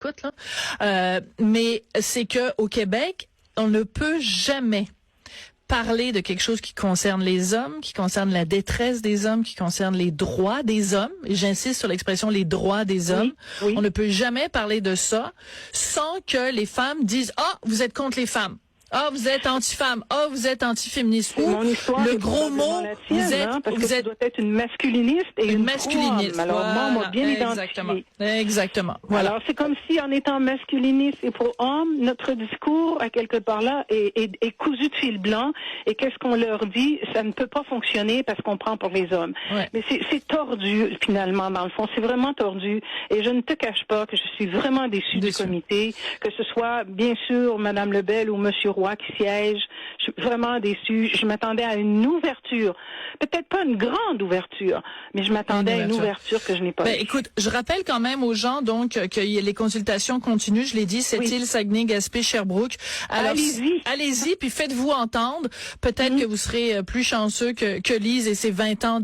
écoute, là. Mais c'est que au Québec, on ne peut jamais parler de quelque chose qui concerne les hommes, qui concerne la détresse des hommes, qui concerne les droits des hommes. Et j'insiste sur l'expression les droits des hommes. Oui. On ne peut jamais parler de ça sans que les femmes disent « Ah, vous êtes contre les femmes ». Ah, vous êtes anti-femme. Ah, vous êtes anti-féministe. C'est mon histoire, le gros mot, la tienne, parce que tu dois être une masculiniste et une masculiniste. pro-homme. Alors, moi, on m'a bien exactement. identifié. Exactement. Voilà. Alors, c'est comme si, en étant masculiniste et pro-homme, notre discours, à quelque part là, est cousu de fil blanc. Et qu'est-ce qu'on leur dit? Ça ne peut pas fonctionner parce qu'on prend pour les hommes. Ouais. Mais c'est tordu, finalement, dans le fond. C'est vraiment tordu. Et je ne te cache pas que je suis vraiment déçue du comité. Que ce soit, bien sûr, Madame Lebel ou Monsieur Roy qui siège. Je suis vraiment déçue. Je m'attendais à une ouverture. Peut-être pas une grande ouverture, mais je m'attendais à une ouverture que je n'ai pas eue. Écoute, je rappelle quand même aux gens donc que les consultations continuent. Je l'ai dit, Sept-Îles, Saguenay, Gaspé, Sherbrooke. Alors, allez-y, puis faites-vous entendre. Peut-être que vous serez plus chanceux que Lise et ses 20 ans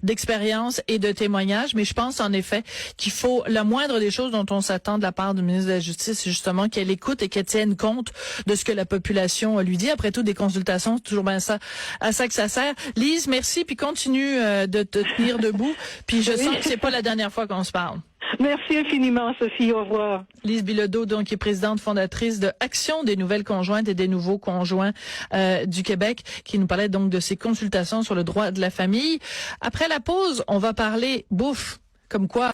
d'expérience et de témoignages. Mais je pense en effet qu'il faut la moindre des choses dont on s'attend de la part du ministre de la Justice, c'est justement qu'elle écoute et qu'elle tienne compte de ce que la population lui dit. Après tout, des consultations, c'est toujours bien ça, à ça que ça sert. Lise, merci, puis continue de te tenir debout. Puis je sens que c'est pas la dernière fois qu'on se parle. Merci infiniment, Sophie. Au revoir. Lise Bilodeau, donc, qui est présidente fondatrice de Action des nouvelles conjointes et des nouveaux conjoints du Québec, qui nous parlait donc de ses consultations sur le droit de la famille. Après la pause, on va parler bouffe, comme quoi